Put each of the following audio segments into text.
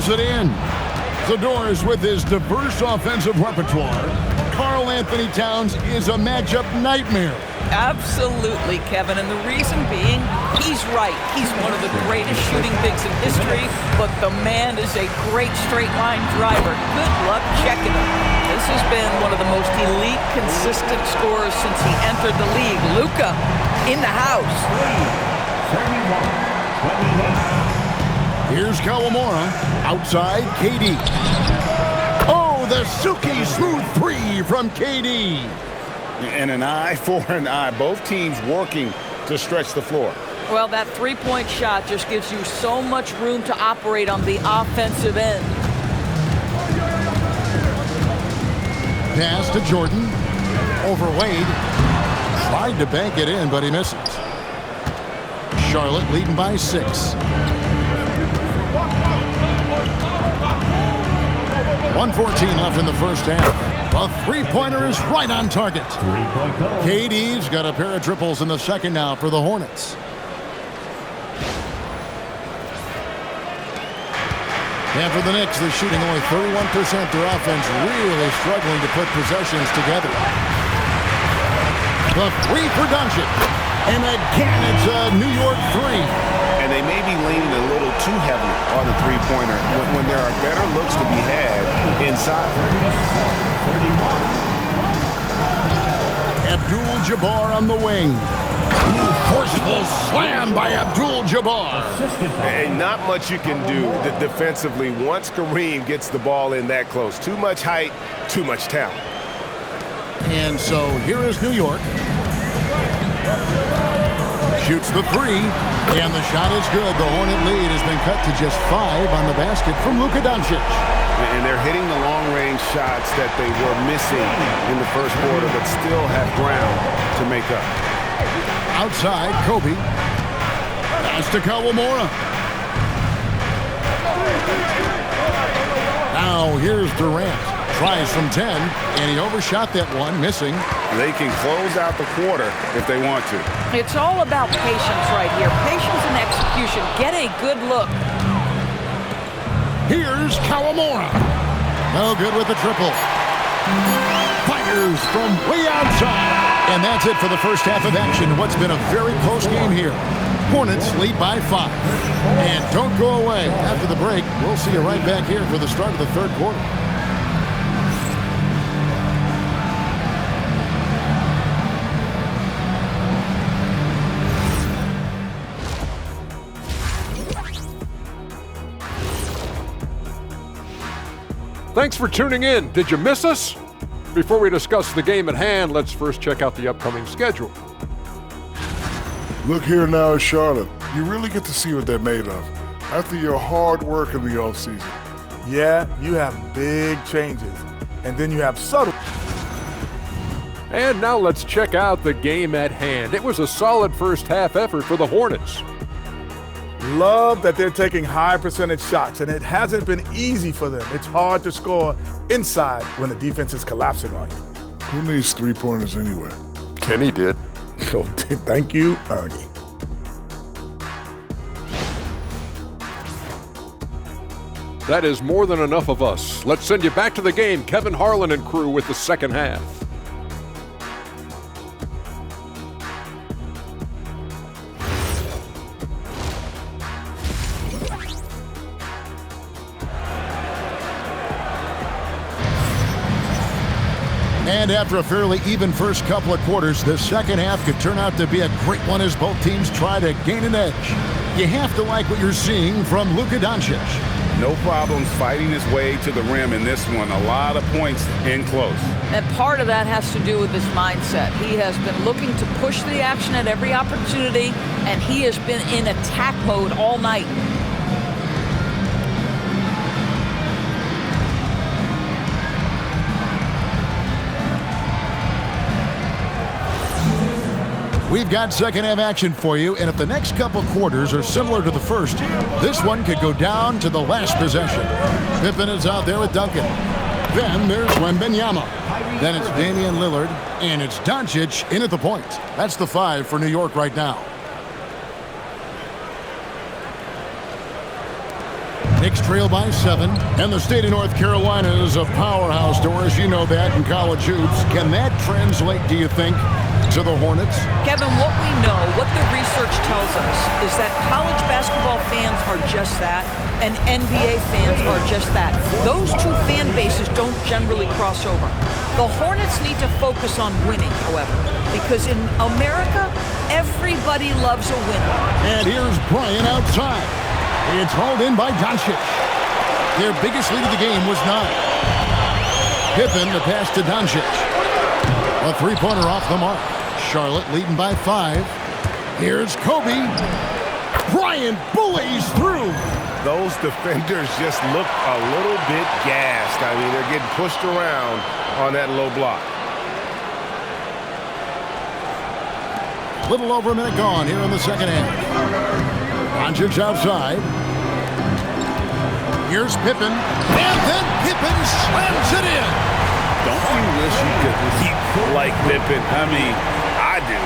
drills it in. Zador's with his diverse offensive repertoire. Karl Anthony Towns is a matchup nightmare. Absolutely, Kevin, and the reason being, he's right. He's one of the greatest shooting bigs in history, but the man is a great straight-line driver. Good luck checking him. This has been one of the most elite, consistent scorers since he entered the league. Luka in the house. 31. Here's Kawamura. Outside, KD. Oh, the silky smooth three from KD. And an eye for an eye. Both teams working to stretch the floor. Well, that three-point shot just gives you so much room to operate on the offensive end. Pass to Jordan. Over Wade. Tried to bank it in, but he misses. Charlotte leading by 6. 1:14 left in the first half. A three-pointer is right on target. KD's got a pair of triples in the second now for the Hornets. And for the Knicks, they're shooting only 31%. Their offense really struggling to put possessions together. The three for Doncic. And again, it's a New York three. And they may be leaning a little too heavily on the three-pointer when there are better looks to be had inside. Abdul-Jabbar on the wing. Forceful slam by Abdul-Jabbar. And not much you can do defensively once Kareem gets the ball in that close. Too much height, too much talent. And so here is New York. Shoots the three, and the shot is good. The Hornet lead has been cut to just 5 on the basket from Luka Doncic. And they're hitting the long-range shots that they were missing in the first quarter, but still have ground to make up. Outside, Kobe. Pass to Kawamura. Now here's Durant. Tries from 10, and he overshot that one, missing. They can close out the quarter if they want to. It's all about patience right here. Patience and execution. Get a good look. Here's Kawamura. No good with the triple. Fires from way outside. And that's it for the first half of action. What's been a very close game here. Hornets lead by 5. And don't go away. After the break, we'll see you right back here for the start of the third quarter. Thanks for tuning in. Did you miss us? Before we discuss the game at hand, let's first check out the upcoming schedule. Look here now at Charlotte. You really get to see what they're made of after your hard work in the offseason. Yeah, you have big changes, and then you have subtle. And now let's check out the game at hand. It was a solid first half effort for the Hornets. Love that they're taking high percentage shots, and it hasn't been easy for them. It's hard to score inside when the defense is collapsing on you. Who needs three-pointers anyway? Kenny did. So thank you, Ernie. That is more than enough of us. Let's send you back to the game. Kevin Harlan and crew with the second half. And after a fairly even first couple of quarters, the second half could turn out to be a great one as both teams try to gain an edge. You have to like what you're seeing from Luka Doncic. No problems fighting his way to the rim in this one. A lot of points in close. And part of that has to do with his mindset. He has been looking to push the action at every opportunity, and he has been in attack mode all night. We've got second half action for you, and if the next couple quarters are similar to the first, this one could go down to the last possession. Pippen is out there with Duncan. Then there's Wembanyama. Then it's Damian Lillard, and it's Doncic in at the point. That's the 5 for New York right now. Knicks trail by 7, and the state of North Carolina is a powerhouse, Doris. You know that in college hoops. Can that translate, do you think, to the Hornets? Kevin, what we know, what the research tells us, is that college basketball fans are just that, and NBA fans are just that. Those two fan bases don't generally cross over. The Hornets need to focus on winning, however, because in America, everybody loves a winner. And here's Bryant outside. It's hauled in by Doncic. Their biggest lead of the game was 9. Pippen, the pass to Doncic. A three-pointer off the mark. Charlotte leading by 5. Here's Kobe. Bryant bullies through. Those defenders just look a little bit gassed. I mean, they're getting pushed around on that low block. Little over a minute gone here in the second half. Doncic outside. Here's Pippen. And then Pippen slams it in. Don't you wish you could leap like Pippen? I mean, I do.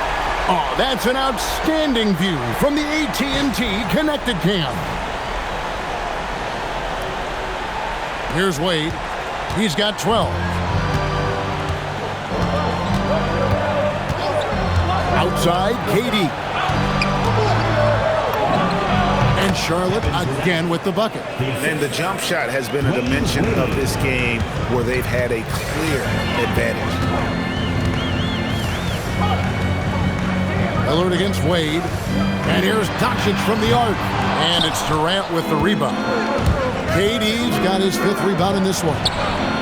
Oh, that's an outstanding view from the AT&T Connected Cam. Here's Wade. He's got 12. Outside, KD. And Charlotte again with the bucket. And the jump shot has been a dimension of this game where they've had a clear advantage. Lillard against Wade. And here's Doncic from the arc. And it's Durant with the rebound. KD's got his 5th rebound in this one.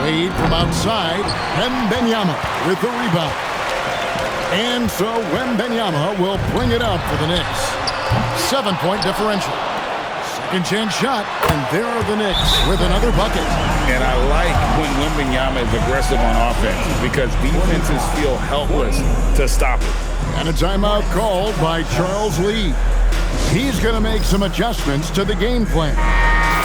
Wade from outside. Wembanyama with the rebound. And so Wembanyama will bring it up for the Knicks. 7-point differential. Second chance shot, and there are the Knicks with another bucket. And I like when Wembanyama is aggressive on offense because defenses feel helpless to stop it. And a timeout called by Charles Lee. He's going to make some adjustments to the game plan.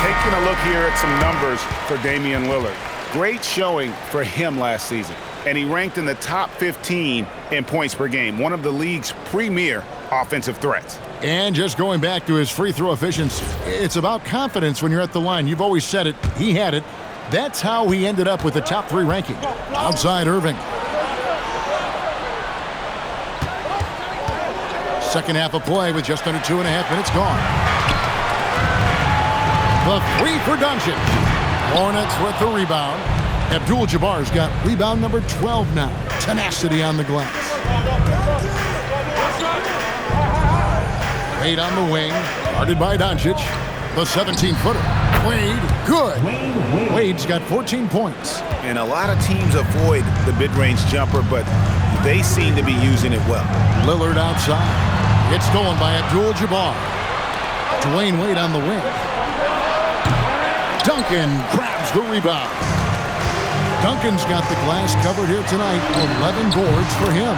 Taking a look here at some numbers for Damian Lillard. Great showing for him last season. And he ranked in the top 15 in points per game, one of the league's premier offensive threats. And just going back to his free throw efficiency, it's about confidence when you're at the line. You've always said it. He had it. That's how he ended up with the top 3 ranking. Outside Irving. Second half of play with just under 2.5 minutes gone. The 3 for Doncic. Hornets with the rebound. Abdul-Jabbar's got rebound number 12 now. Tenacity on the glass. Wade on the wing. Guarded by Doncic. The 17-footer. Wade, good. Wade's got 14 points. And a lot of teams avoid the mid-range jumper, but they seem to be using it well. Lillard outside. It's stolen by Abdul-Jabbar. Dwayne Wade on the wing. Duncan grabs the rebound. Duncan's got the glass covered here tonight. 11 boards for him.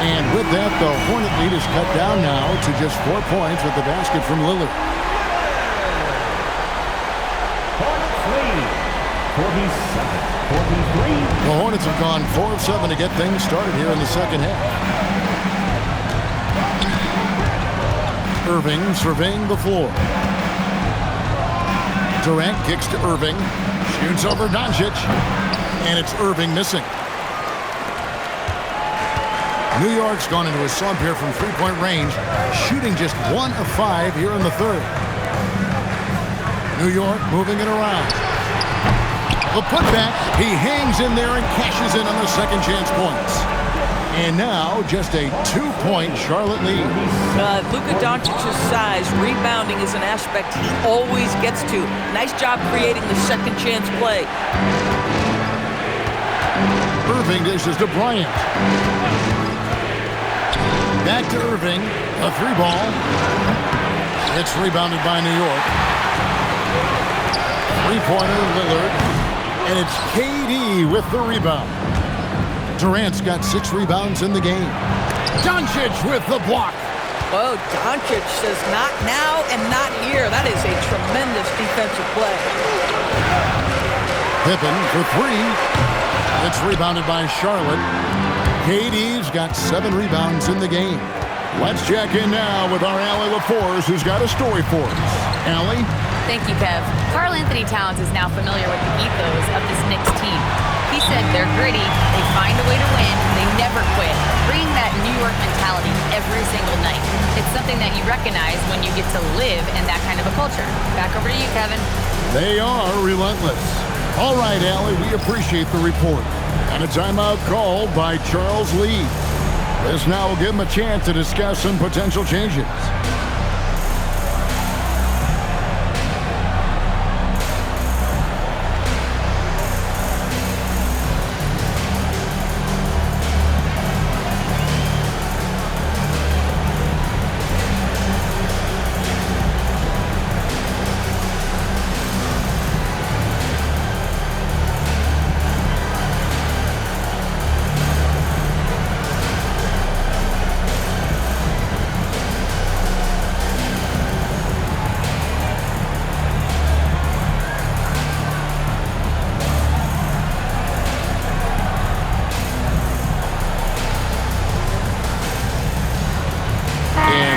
And with that, the Hornet lead is cut down now to just 4 points with the basket from Lillard. The Hornets have gone 4 of 7 to get things started here in the second half. Irving surveying the floor. Durant kicks to Irving. Shoots over Doncic. And it's Irving missing. New York's gone into a slump here from three-point range, shooting just 1 of 5 here in the third. New York moving it around. The putback, he hangs in there and cashes in on the second chance points. And now just a 2-point Charlotte lead. Luka Doncic's size, rebounding is an aspect he always gets to. Nice job creating the second chance play. Irving dishes to Bryant. Back to Irving, a 3-ball. It's rebounded by New York. 3-pointer Lillard, and it's KD with the rebound. Durant's got 6 rebounds in the game. Doncic with the block. Oh, Doncic says not now and not here. That is a tremendous defensive play. Pippen for 3. It's rebounded by Charlotte. KD's got 7 rebounds in the game. Let's check in now with our Allie LaForce, who's got a story for us. Allie? Thank you, Kev. Karl-Anthony Towns is now familiar with the ethos of this Knicks team. He said they're gritty, they find a way to win, they never quit, bringing that New York mentality every single night. It's something that you recognize when you get to live in that kind of a culture. Back over to you, Kevin. They are relentless. All right, Allie, we appreciate the report. And a timeout called by Charles Lee. This now will give him a chance to discuss some potential changes.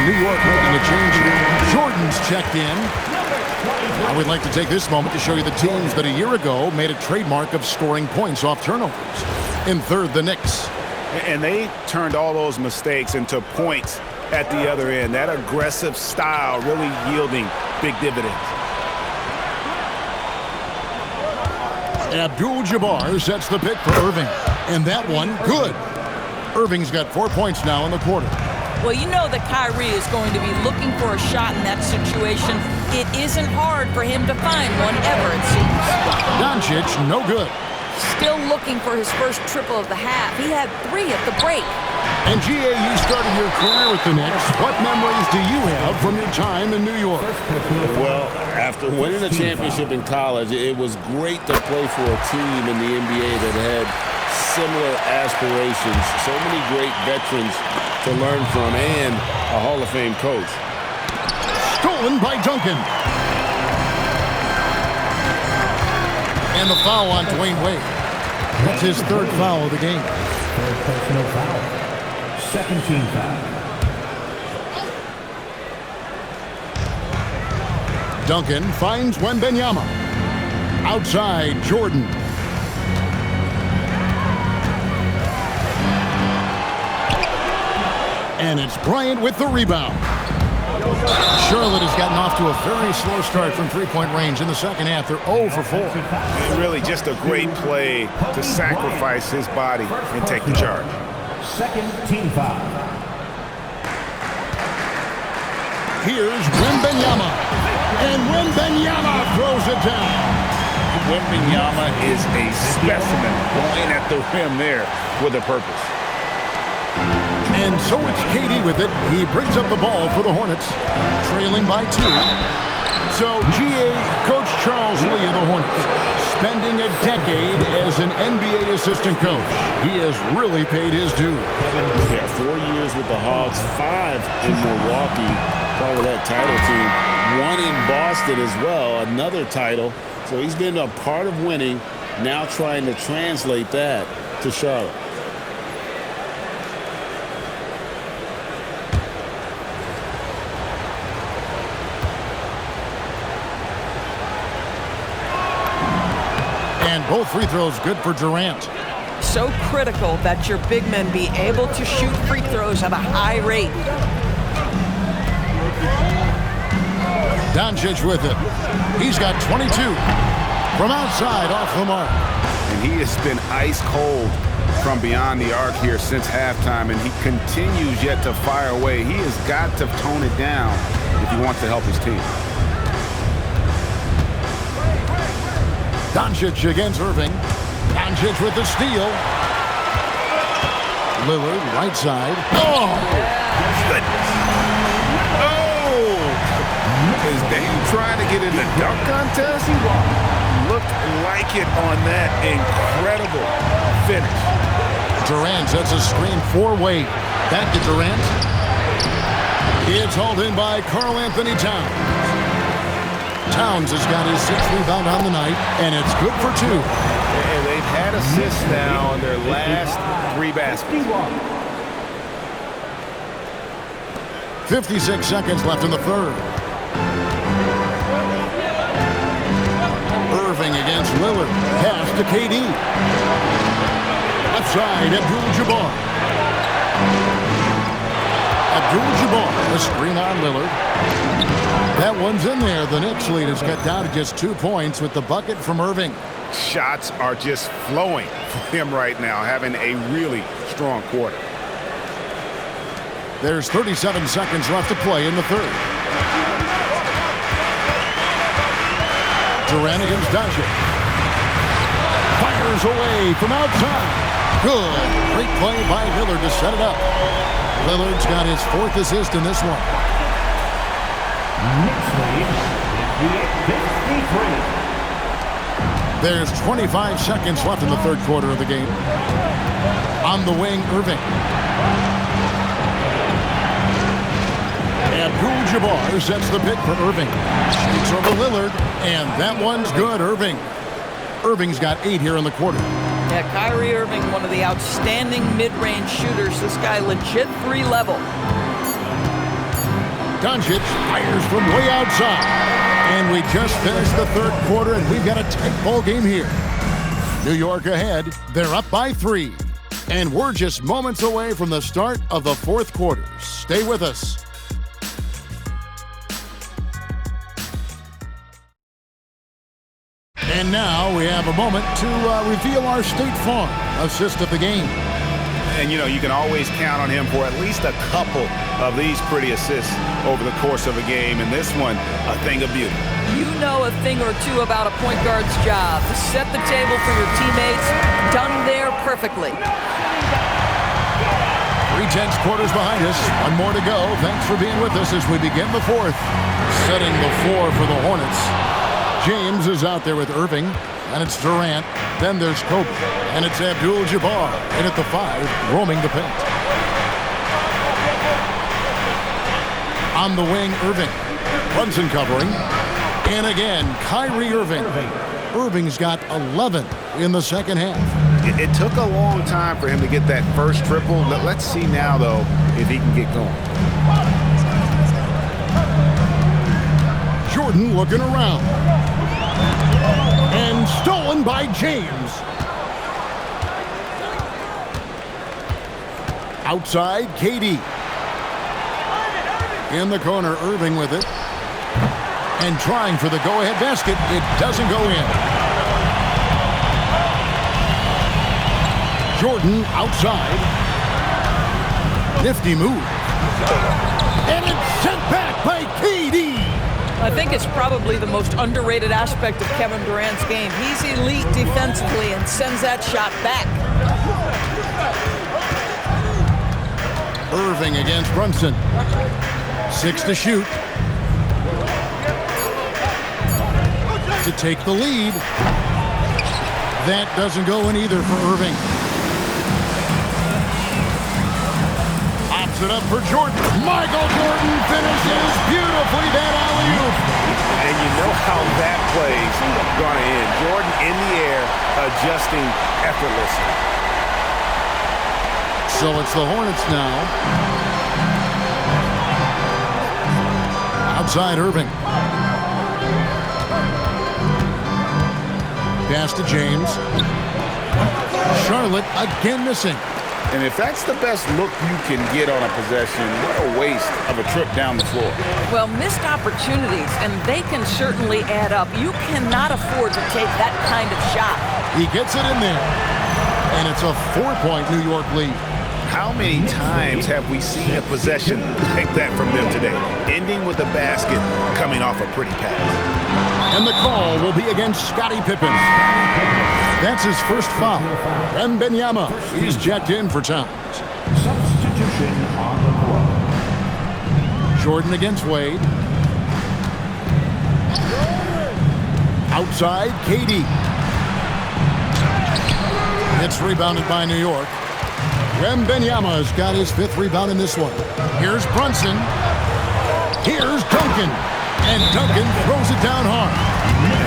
New York making a change. Jordan's checked in. I would like to take this moment to show you the teams that a year ago made a trademark of scoring points off turnovers. In third, the Knicks. And they turned all those mistakes into points at the other end. That aggressive style really yielding big dividends. Abdul-Jabbar sets the pick for Irving. And that one, good. Irving's got 4 points now in the quarter. Well, you know that Kyrie is going to be looking for a shot in that situation. It isn't hard for him to find one ever, it seems. Doncic, no good. Still looking for his first triple of the half. He had 3 at the break. And G.A., you started your career with the Knicks. What memories do you have from your time in New York? Well, after winning a championship in college, it was great to play for a team in the NBA that had similar aspirations, so many great veterans to learn from, and a Hall of Fame coach. Stolen by Duncan. And the foul on Dwayne Wade. That's his third foul of the game. Third personal foul. Second team foul. Duncan finds Wembanyama. Outside, Jordan. And it's Bryant with the rebound. Charlotte has gotten off to a very slow start from three-point range in the second half. They're 0 for 4. And really just a great play to sacrifice his body and take the charge. Second team foul. Here's Wembanyama. And Wembanyama throws it down. Wembanyama is a specimen going at the rim there with a purpose. And so it's KD with it. He brings up the ball for the Hornets, trailing by 2. So GA, Coach Charles Lee of the Hornets, spending a decade as an NBA assistant coach. He has really paid his dues. Yeah, 4 years with the Hawks, 5 in Milwaukee, part of that title team. 1 in Boston as well, another title. So he's been a part of winning, now trying to translate that to Charlotte. And both free throws good for Durant. So critical that your big men be able to shoot free throws at a high rate. Doncic with it. He's got 22. From outside, off the mark. And he has been ice cold from beyond the arc here since halftime, and he continues yet to fire away. He has got to tone it down if he wants to help his team. Doncic against Irving. Doncic with the steal. Lillard, right side. Oh! Goodness. Oh! Is Dame trying to get in the dunk contest? Looked like it on that incredible finish. Durant sets a screen for Wade. Back to Durant. It's hauled in by Karl-Anthony Towns. Towns has got his 6th rebound on the night, and it's good for 2. And they've had assists now on their last 3 baskets. 56 seconds left in the third. against Lillard. Pass to KD. Left side, Abdul-Jabbar. Abdul-Jabbar, a screen on Lillard. That one's in there. The Knicks lead is cut down to just 2 points with the bucket from Irving. Shots are just flowing for him right now, having a really strong quarter. There's 37 seconds left to play in the third. Durant against Doncic. Fires away from outside. Good. Great play by Lillard to set it up. Lillard's got his 4th assist in this one. Knicks lead 53. There's 25 seconds left in the third quarter of the game. On the wing, Irving. Abdul-Jabbar sets the pick for Irving. Shoots over Lillard, and that one's good, Irving. Irving's got 8 here in the quarter. Yeah, Kyrie Irving, one of the outstanding mid-range shooters. This guy legit 3-level. Doncic fires from way outside. And we just finished the third quarter, and we've got a tight ball game here. New York ahead. They're up by 3. And we're just moments away from the start of the fourth quarter. Stay with us. And now we have a moment to reveal our State Farm assist of the game. And, you know, you can always count on him for at least a couple of these pretty assists over the course of a game. And this one, a thing of beauty. You know a thing or two about a point guard's job. Set the table for your teammates. Done there perfectly. 3/10 quarters behind us. One more to go. Thanks for being with us as we begin the fourth. Setting the floor for the Hornets. James is out there with Irving, and it's Durant. Then there's Kobe, and it's Abdul-Jabbar in at the 5, roaming the paint. On the wing, Irving. Brunson covering. And again, Kyrie Irving. Irving's got 11 in the second half. It took a long time for him to get that first triple. Let's see now, though, if he can get going. Jordan looking around. And stolen by James. Outside, KD. In the corner, Irving with it. And trying for the go-ahead basket. It doesn't go in. Jordan outside. Nifty move. And it's sent back by KD. I think it's probably the most underrated aspect of Kevin Durant's game. He's elite defensively and sends that shot back. Irving against Brunson. 6 to shoot. To take the lead. That doesn't go in either for Irving. Pops it up for Jordan. Michael Jordan finishes beautifully. That alley-oop. And you know how that play's gonna end. Jordan in the air, adjusting effortlessly. So it's the Hornets now. Outside Irving. Pass to James. Charlotte again missing. And if that's the best look you can get on a possession, what a waste of a trip down the floor. Well, missed opportunities, and they can certainly add up. You cannot afford to take that kind of shot. He gets it in there. And it's a 4-point New York lead. How many times have we seen a possession like that from them today? Ending with a basket, coming off a pretty pass. And the call will be against Scottie Pippen. That's his first foul. Wembanyama, he's checked in for Towns. Substitution on the floor. Jordan against Wade. Outside, KD. It's rebounded by New York. Wembanyama's got his 5th rebound in this one. Here's Brunson. Here's Duncan. And Duncan throws it down hard.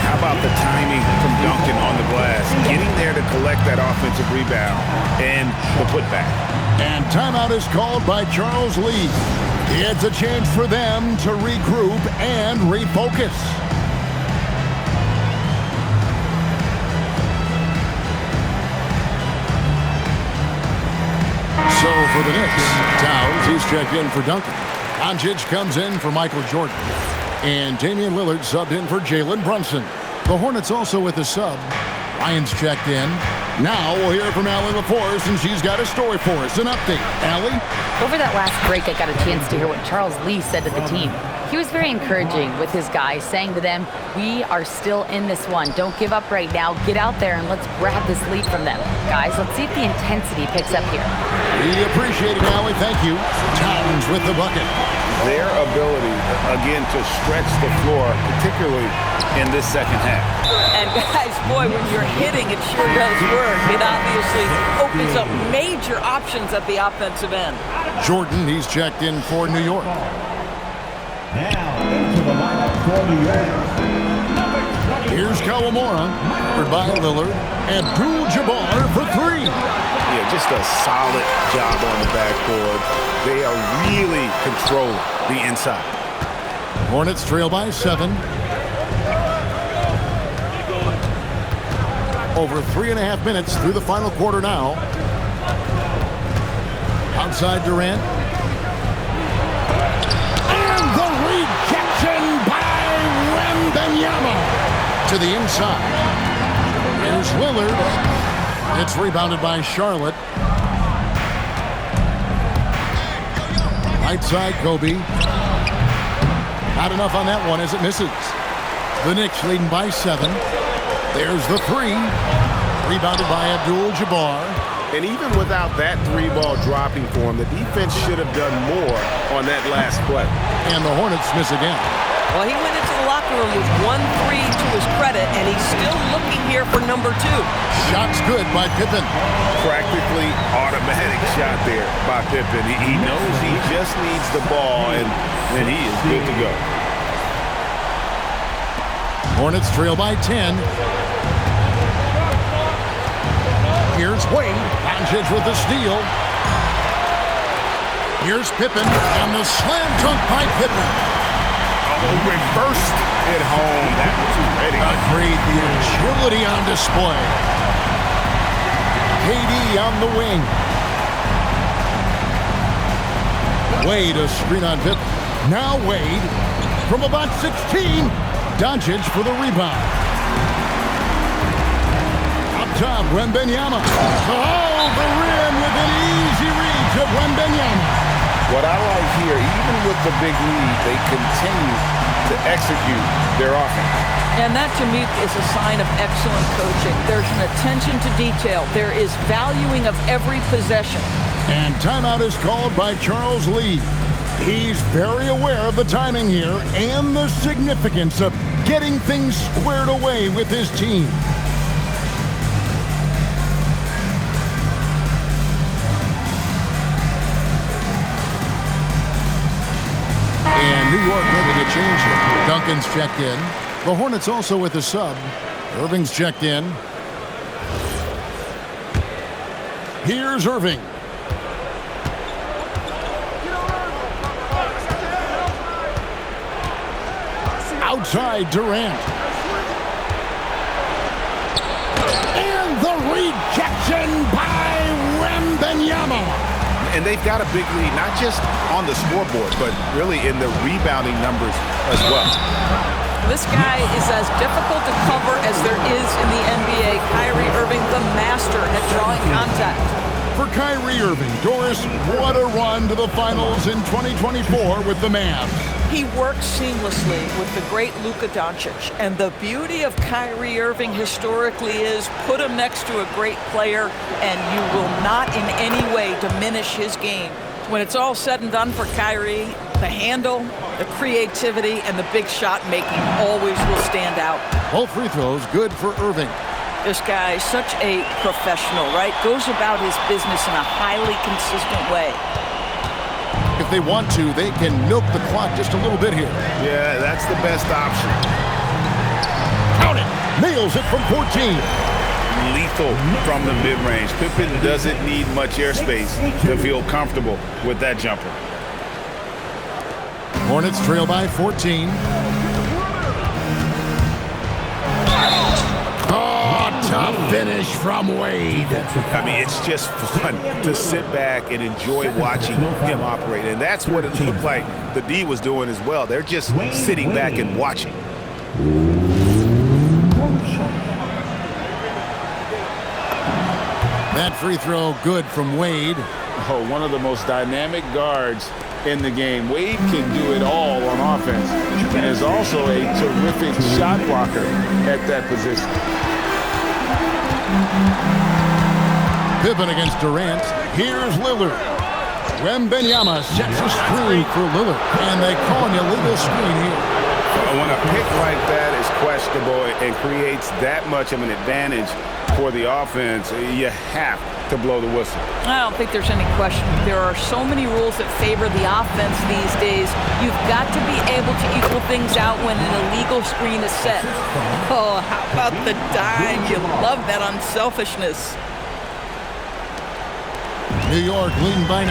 How about the timing from Duncan on the glass? Getting there to collect that offensive rebound and the putback. And timeout is called by Charles Lee. It's a chance for them to regroup and refocus. for the Knicks. Towns, he's checked in for Duncan. Doncic comes in for Michael Jordan. And Damian Lillard subbed in for Jalen Brunson. The Hornets also with a sub. Ryan's checked in. Now we'll hear from Allie LaForce, and she's got a story for us. An update. Allie? Over that last break, I got a chance to hear what Charles Lee said to the team. He was very encouraging with his guys, saying to them, we are still in this one. Don't give up right now. Get out there and let's grab this lead from them. Guys, let's see if the intensity picks up here. We appreciate it, Allie. Thank you. Towns with the bucket. Their ability, again, to stretch the floor, particularly in this second half. And guys, boy, when you're hitting, it sure does work. It obviously opens up major options at the offensive end. Jordan, he's checked in for New York. Now into the lineup for New York. Here's Kawamura, covered by Lillard. Abdul-Jabbar for three. Yeah, just a solid job on the backboard. They are really controlling the inside. Hornets trail by 7. Over 3.5 minutes through the final quarter now. Outside Durant. And the rejection by Wembanyama to the inside. Here's Lillard. It's rebounded by Charlotte. Right side, Kobe. Not enough on that one as it misses. The Knicks leading by 7. There's the three. Rebounded by Abdul-Jabbar. And even without that three ball dropping for him, the defense should have done more on that last play. And the Hornets miss again. Well, he went into the locker room with 1-3 to his credit, and he's still looking here for number 2. Shot's good by Pippen. Practically automatic shot there by Pippen. He knows he just needs the ball, and he is good to go. Hornets trail by 10. Here's Wade. Doncic with the steal. Here's Pippen, and the slam dunk by Pippen. Reversed it home. That was ready. Agreed. The agility on display. KD on the wing. Wade a screen on Pippen. Now Wade from about 16. Doncic for the rebound. Up top, Wembanyama. Oh, the rim with an easy reach of Wembanyama. What I like here, even with the big lead, they continue to execute their offense. And that, to me, is a sign of excellent coaching. There's an attention to detail. There is valuing of every possession. And timeout is called by Charles Lee. He's very aware of the timing here and the significance of getting things squared away with his team. And New York making a change here. Duncan's checked in. The Hornets also with a sub. Irving's checked in. Here's Irving. Outside Durant. And the rejection by Wembanyama. And they've got a big lead, not just on the scoreboard, but really in the rebounding numbers as well. This guy is as difficult to cover as there is in the NBA. Kyrie Irving, the master at drawing contact. For Kyrie Irving, Doris, what a run to the finals in 2024 with the Mavs. He works seamlessly with the great Luka Doncic. And the beauty of Kyrie Irving historically is put him next to a great player and you will not in any way diminish his game. When it's all said and done for Kyrie, the handle, the creativity, and the big shot making always will stand out. Both free throws good for Irving. This guy is such a professional, right? Goes about his business in a highly consistent way. If they want to, they can milk the clock just a little bit here. Yeah, that's the best option. Count it. Nails it from 14. Lethal from the mid-range. Pippen doesn't need much airspace to feel comfortable with that jumper. Hornets trail by 14. Oh, tough finish from Wade. I mean, it's just fun to sit back and enjoy watching him operate. And that's what it looked like the D was doing as well. They're just sitting back and watching. That free throw good from Wade. Oh, one of the most dynamic guards in the game. Wade can do it all on offense and is also a terrific shot blocker at that position. Pippen against Durant. Here's Lillard. Wembanyama sets a screen for Lillard, and they call an illegal screen here. When a pick like that is questionable and creates that much of an advantage for the offense, you have to blow the whistle. I don't think there's any question. There are so many rules that favor the offense these days. You've got to be able to equal things out when an illegal screen is set. Oh, how about the dime? You love that unselfishness. New York leading by 9.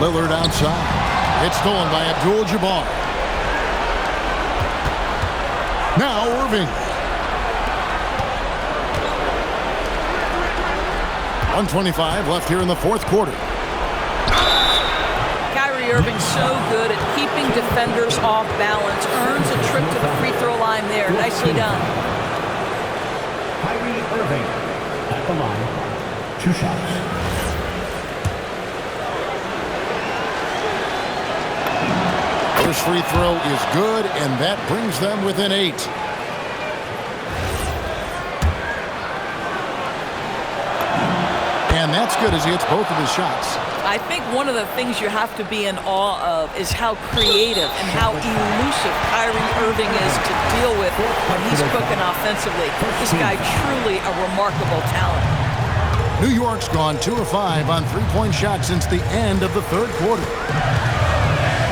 Lillard outside. It's stolen by Abdul-Jabbar. Now Irving. 1:25 left here in the fourth quarter. Kyrie Irving so good at keeping defenders off balance. Earns a trip to the free throw line there. Nicely done. Kyrie Irving at the line. 2 shots. First free throw is good, and that brings them within 8. And that's good as he hits both of his shots. I think one of the things you have to be in awe of is how creative and how elusive Kyrie Irving is to deal with when he's cooking offensively. This guy truly a remarkable talent. New York's gone 2 of 5 on three-point shots since the end of the third quarter.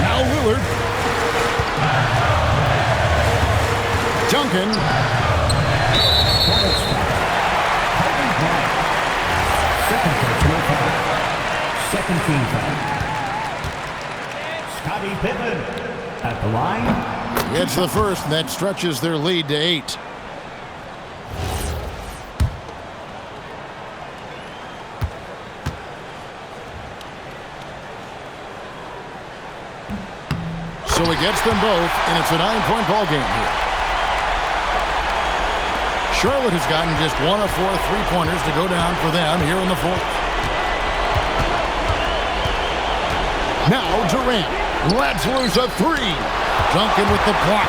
Now Lillard. Duncan. Second team foul. Scottie Pippen at the line. It's the first, and that stretches their lead to 8. So he gets them both, and it's a 9-point ball game here. Charlotte has gotten just 1 of 4 three-pointers to go down for them here in the fourth. Now Durant lets loose a 3. Duncan with the block.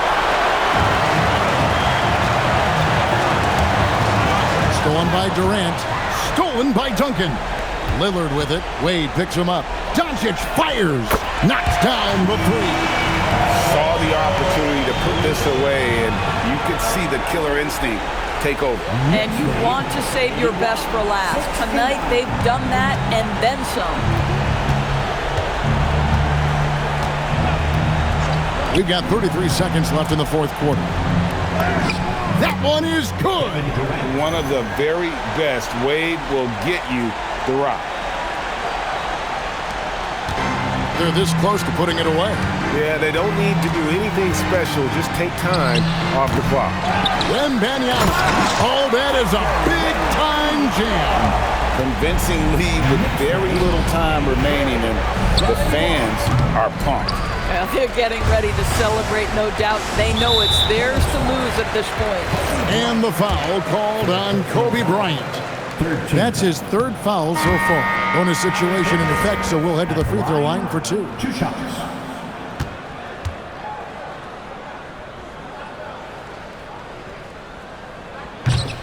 Stolen by Durant. Stolen by Duncan. Lillard with it. Wade picks him up. Doncic fires. Knocks down the 3. Saw the opportunity to put this away, and you could see the killer instinct take over. And you want to save your best for last. Tonight they've done that and then some. We've got 33 seconds left in the fourth quarter. That one is good. One of the very best. Wade will get you the rock. They're this close to putting it away. Yeah, they don't need to do anything special. Just take time off the clock. Wembanyama. Oh, that is a big-time jam. Convincing lead with very little time remaining, and the fans are pumped. Well, they're getting ready to celebrate, no doubt. They know it's theirs to lose at this point. And the foul called on Kobe Bryant. That's his third foul so far. Bonus situation in effect, so we'll head to the free throw line for 2. 2 shots.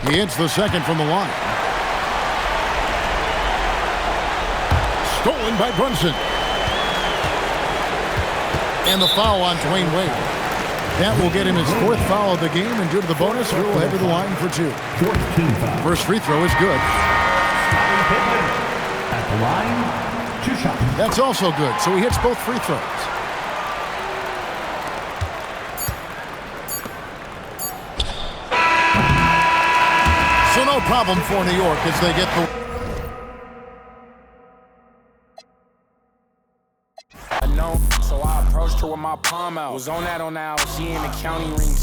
He hits the second from the line. Stolen by Brunson. And the foul on Dwayne Wade. That will get him his 4th foul of the game, and due to the bonus, we will head to the line for 2. 4th team foul. First free throw is good. Scottie Pippen at the line. 2 shots. That's also good, so he hits both free throws. So no problem for New York as they get the... So I approached her with my palm out. Was on that, she in the county ring.